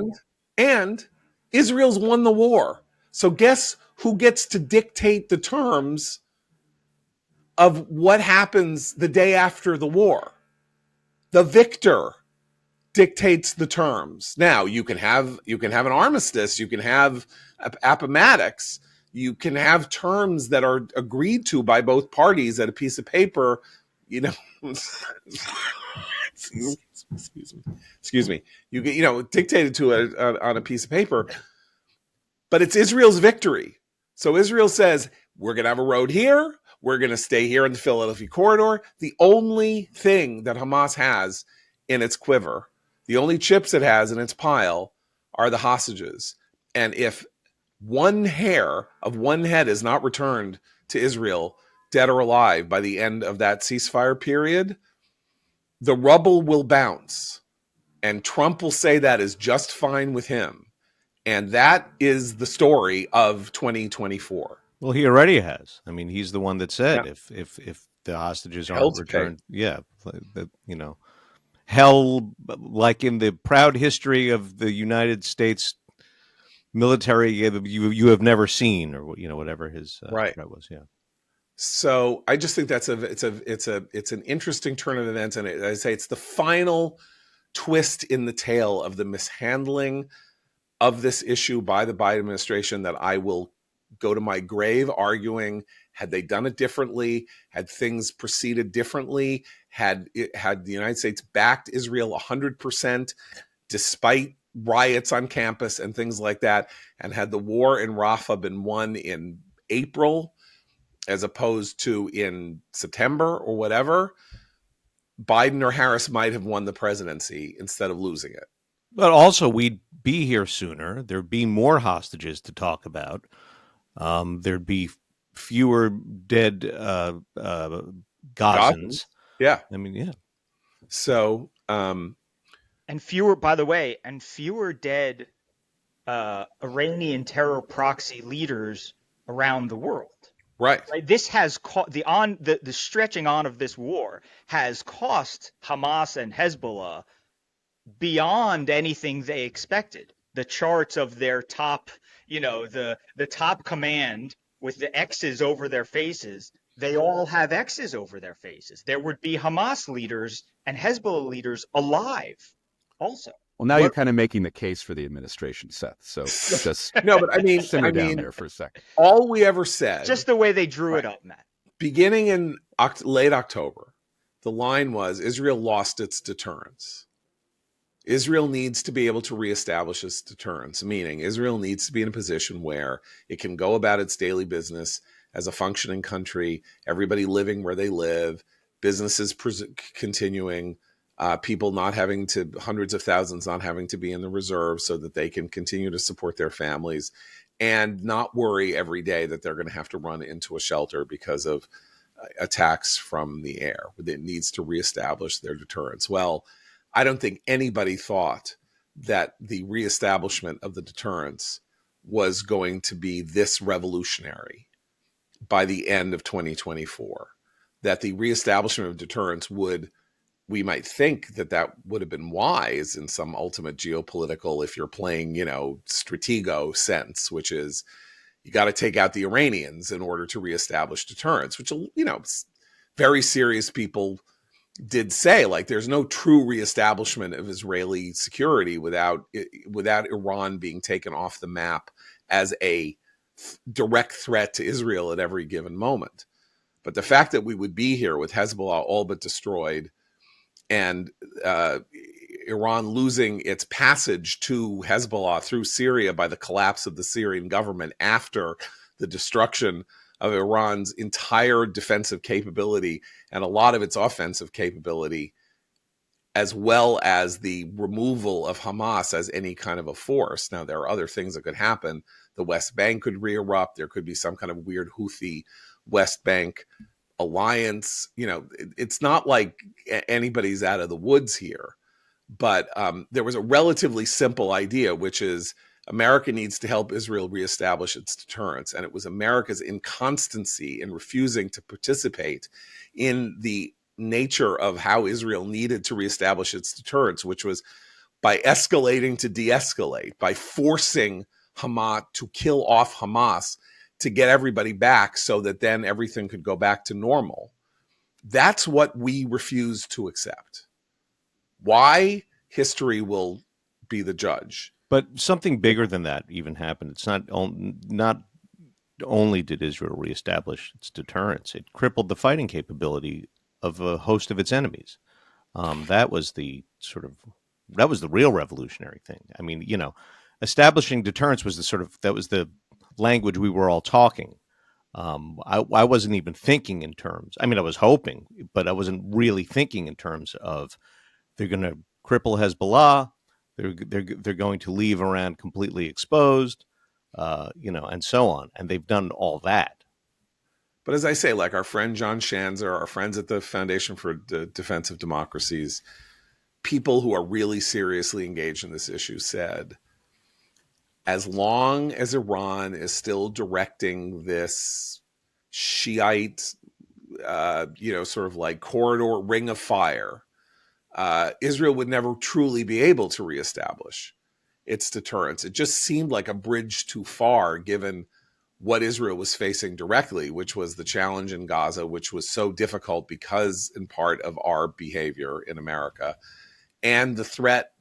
and Israel's won the war. So guess who gets to dictate the terms of what happens the day after the war? The victor dictates the terms. Now, you can have an armistice, you can have Appomattox, you can have terms that are agreed to by both parties at a piece of paper, excuse me, dictated to on a piece of paper. But it's Israel's victory. So Israel says, we're going to have a road here. We're going to stay here in the Philadelphia corridor. The only thing that Hamas has in its quiver, the only chips it has in its pile, are the hostages. And if one hair of one head is not returned to Israel, dead or alive, by the end of that ceasefire period, the rubble will bounce. And Trump will say that is just fine with him. And that is the story of 2024. Well, he already has. I mean, he's the one that said Yeah. if the hostages Hell aren't to pay. returned, that hell, like in the proud history of the United States military, you have never seen, or whatever his Right. threat was. Yeah. So I just think it's an interesting turn of events, and I say it's the final twist in the tale of the mishandling of this issue by the Biden administration that I will go to my grave arguing. Had they done it differently, had things proceeded differently, had the United States backed Israel 100%, despite riots on campus and things like that, and had the war in Rafah been won in April as opposed to in September or whatever, Biden or Harris might have won the presidency instead of losing it. But also, we'd be here sooner. There'd be more hostages to talk about. There'd be fewer dead Gazans. Yeah. I mean, yeah. So, and fewer, by the way, and fewer dead Iranian terror proxy leaders around the world. Right. This has the stretching on of this war has cost Hamas and Hezbollah beyond anything they expected. The charts of their top, the top command with the X's over their faces, they all have X's over their faces. There would be Hamas leaders and Hezbollah leaders alive also. Well, now you're kind of making the case for the administration, Seth. So just no, but I mean, simmer down there for a second. All we ever said, just the way they drew it up, Matt. Beginning in late October, the line was Israel lost its deterrence. Israel needs to be able to reestablish its deterrence, meaning Israel needs to be in a position where it can go about its daily business as a functioning country, everybody living where they live, businesses continuing, people not having to, hundreds of thousands not having to be in the reserve so that they can continue to support their families and not worry every day that they're going to have to run into a shelter because of attacks from the air. It needs to reestablish their deterrence. Well, I don't think anybody thought that the reestablishment of the deterrence was going to be this revolutionary by the end of 2024, that the reestablishment of deterrence we might think that would have been wise in some ultimate geopolitical, if you're playing, stratego sense, which is you got to take out the Iranians in order to reestablish deterrence, which, very serious people did say, like, there's no true reestablishment of Israeli security without Iran being taken off the map as a direct threat to Israel at every given moment. But the fact that we would be here with Hezbollah all but destroyed, and Iran losing its passage to Hezbollah through Syria by the collapse of the Syrian government after the destruction of Iran's entire defensive capability and a lot of its offensive capability, as well as the removal of Hamas as any kind of a force. Now, there are other things that could happen. The West Bank could re-erupt. There could be some kind of weird Houthi West Bank alliance. It's not like anybody's out of the woods here, but there was a relatively simple idea, which is America needs to help Israel reestablish its deterrence. And it was America's inconstancy in refusing to participate in the nature of how Israel needed to reestablish its deterrence, which was by escalating to de-escalate, by forcing Hamas to kill off Hamas to get everybody back so that then everything could go back to normal. That's what we refuse to accept. Why? History will be the judge. But something bigger than that even happened. It's not only did Israel reestablish its deterrence, it crippled the fighting capability of a host of its enemies. That was the real revolutionary thing. I mean, establishing deterrence was that was the language we were all talking. I wasn't even thinking in terms. I mean, I was hoping, but I wasn't really thinking in terms of they're going to cripple Hezbollah. They're going to leave Iran completely exposed, and so on. And they've done all that. But as I say, like our friend John Shanzer, our friends at the Foundation for the Defense of Democracies, people who are really seriously engaged in this issue said, as long as Iran is still directing this Shiite, sort of like corridor ring of fire, Israel would never truly be able to reestablish its deterrence. It just seemed like a bridge too far given what Israel was facing directly, which was the challenge in Gaza, which was so difficult because in part of our behavior in America, and the threat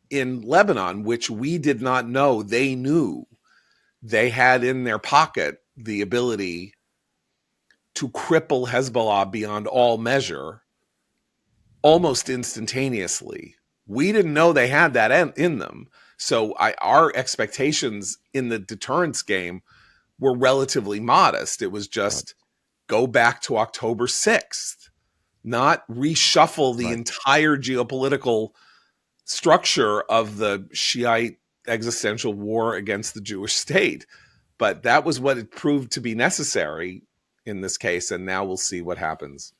in Lebanon, which we did not know they knew. They had in their pocket the ability to cripple Hezbollah beyond all measure almost instantaneously. We didn't know they had that in them. So our expectations in the deterrence game were relatively modest. It was just go back to October 6th, not reshuffle the entire geopolitical structure of the Shiite existential war against the Jewish state. But that was what it proved to be necessary in this case, and now we'll see what happens.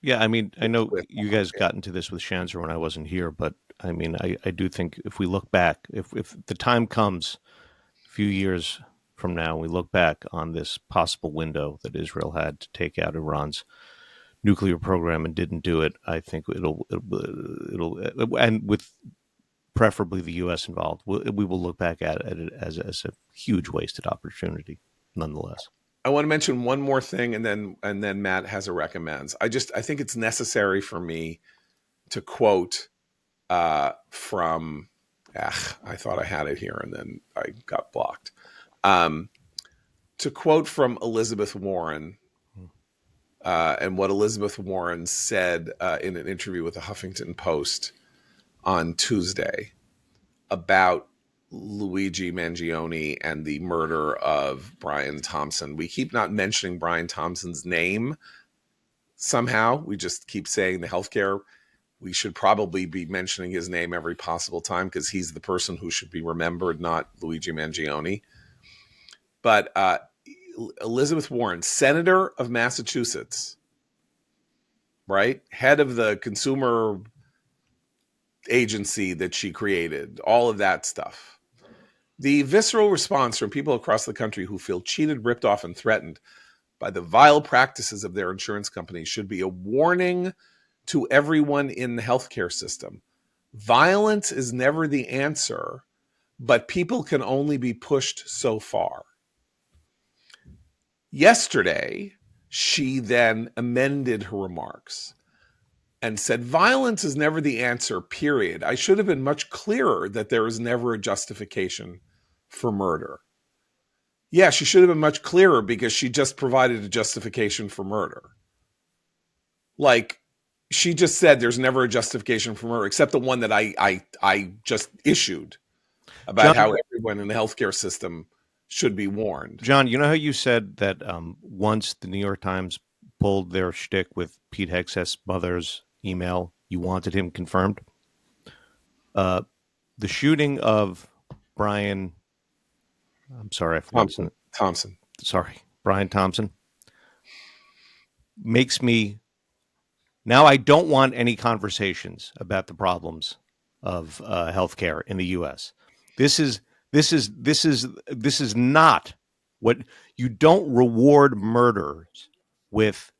Yeah, I mean, I know you guys got into this with Shanzer when I wasn't here, but I mean, I do think if we look back, if the time comes a few years from now, we look back on this possible window that Israel had to take out Iran's nuclear program and didn't do it, I think it'll and with preferably the U.S. involved, we will look back at it as a huge wasted opportunity, nonetheless. I want to mention one more thing, and then Matt has a recommends. I think it's necessary for me to quote from. I thought I had it here, and then I got blocked. To quote from Elizabeth Warren, and what Elizabeth Warren said in an interview with the Huffington Post on Tuesday about Luigi Mangione and the murder of Brian Thompson. We keep not mentioning Brian Thompson's name somehow. We just keep saying the healthcare. We should probably be mentioning his name every possible time because he's the person who should be remembered, not Luigi Mangione. But Elizabeth Warren, senator of Massachusetts, right? Head of the consumer agency that she created, all of that stuff. The visceral response from people across the country who feel cheated, ripped off, and threatened by the vile practices of their insurance companies should be a warning to everyone in the healthcare system. Violence is never the answer, but people can only be pushed so far. Yesterday, she then amended her remarks and said, violence is never the answer, period. I should have been much clearer that there is never a justification for murder. Yeah, she should have been much clearer because she just provided a justification for murder. Like, she just said there's never a justification for murder, except the one that I just issued about how everyone in the healthcare system should be warned. John, you know how you said that once the New York Times pulled their shtick with Pete Hegseth's mother's email, you wanted him confirmed? The shooting of Brian... I'm sorry, I forgot Thompson. Sorry, Brian Thompson. Makes me... Now I don't want any conversations about the problems of healthcare in the U.S. This is not what... You don't reward murders with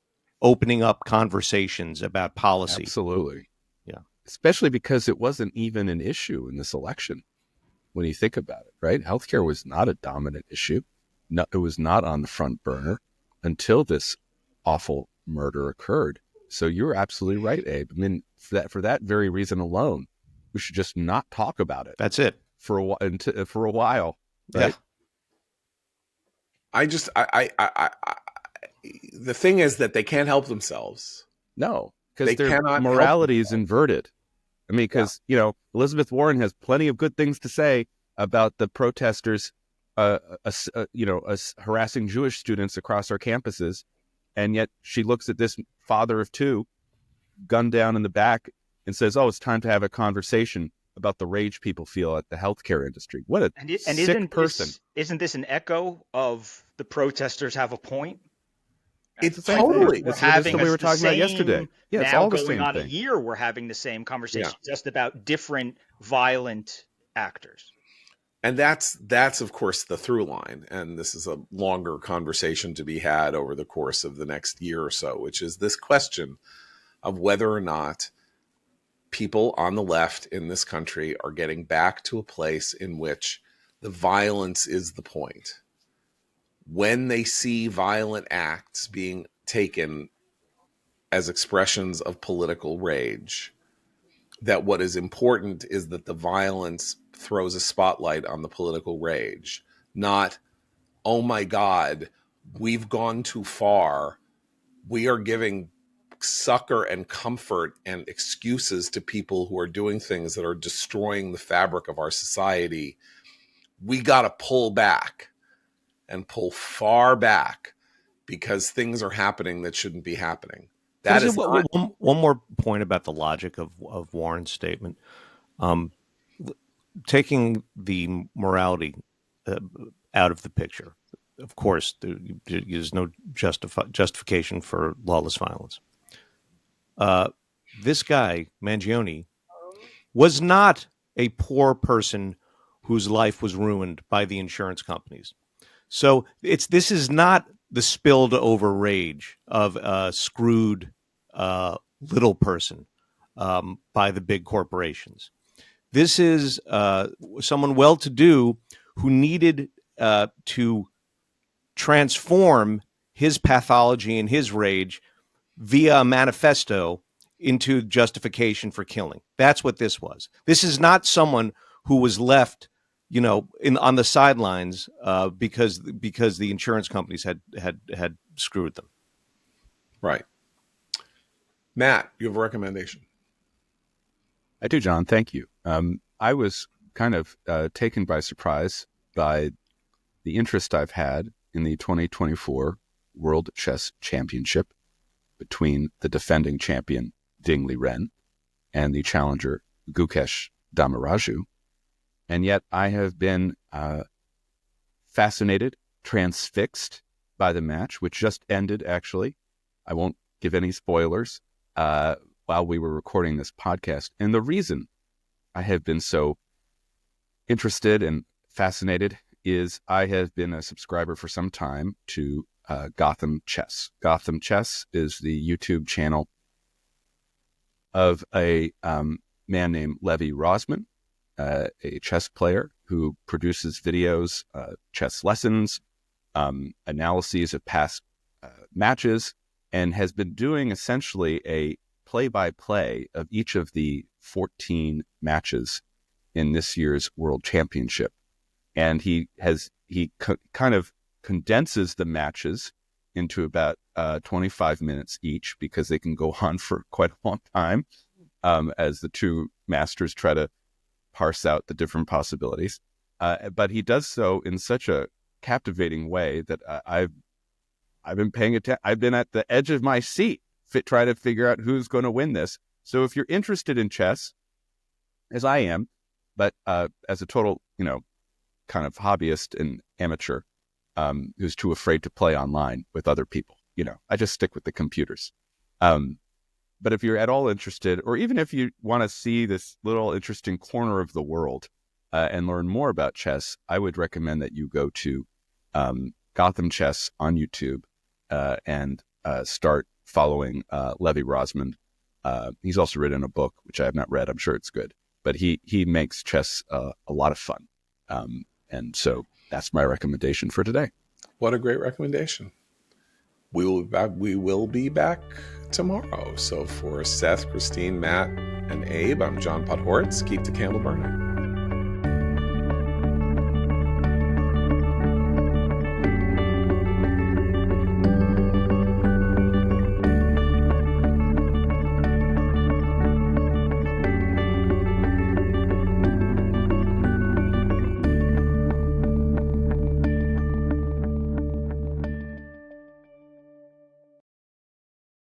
opening up conversations about policy. Absolutely. Yeah. Especially because it wasn't even an issue in this election. When you think about it, right? Healthcare was not a dominant issue. No, it was not on the front burner until this awful murder occurred. So you're absolutely right, Abe. I mean, for that very reason alone, we should just not talk about it. That's it. For a while, right? Yeah. The thing is that they can't help themselves. No, because their morality is inverted. I mean, because, Elizabeth Warren has plenty of good things to say about the protesters, harassing Jewish students across our campuses. And yet she looks at this father of two gunned down in the back and says, oh, it's time to have a conversation about the rage people feel at the healthcare industry. What a sick person. Isn't this an echo of the protesters have a point? It's totally. It's the we were talking about yesterday. Yeah, it's all the same thing. Now going on a year, we're having the same conversation, just about different violent actors. And that's of course the through line. And this is a longer conversation to be had over the course of the next year or so, which is this question of whether or not people on the left in this country are getting back to a place in which the violence is the point. When they see violent acts being taken as expressions of political rage, that what is important is that the violence throws a spotlight on the political rage, not, oh my God, we've gone too far. We are giving succor and comfort and excuses to people who are doing things that are destroying the fabric of our society. We got to pull back and pull far back because things are happening that shouldn't be happening. That is not... One more point about the logic of Warren's statement. Taking the morality out of the picture, of course, there's no justification for lawless violence. This guy, Mangione, was not a poor person whose life was ruined by the insurance companies. So this is not the spilled over rage of a screwed little person by the big corporations. This is someone well-to-do who needed to transform his pathology and his rage via a manifesto into justification for killing. That's what this was. This is not someone who was left, on the sidelines because the insurance companies had screwed them. Right. Matt, you have a recommendation? I do, John. Thank you. I was kind of taken by surprise by the interest I've had in the 2024 World Chess Championship between the defending champion Ding Liren and the challenger Gukesh Damaraju. And yet I have been fascinated, transfixed by the match, which just ended, actually. I won't give any spoilers while we were recording this podcast. And the reason I have been so interested and fascinated is I have been a subscriber for some time to Gotham Chess. Gotham Chess is the YouTube channel of a man named Levi Rosman, a chess player who produces videos, chess lessons, analyses of past matches, and has been doing essentially a play-by-play of each of the 14 matches in this year's World Championship. And he kind of condenses the matches into about 25 minutes each, because they can go on for quite a long time as the two masters try to parse out the different possibilities. But he does so in such a captivating way that I've been paying attention. I've been at the edge of my seat trying to figure out who's going to win this. So if you're interested in chess, as I am, but as a total, kind of hobbyist and amateur who's too afraid to play online with other people, I just stick with the computers. But if you're at all interested, or even if you want to see this little interesting corner of the world and learn more about chess, I would recommend that you go to Gotham Chess on YouTube and start following Levi Rosman. He's also written a book, which I have not read. I'm sure it's good. But he makes chess a lot of fun. And so that's my recommendation for today. What a great recommendation. We will be back tomorrow. So for Seth, Christine, Matt, and Abe, I'm John Podhoretz. Keep the candle burning.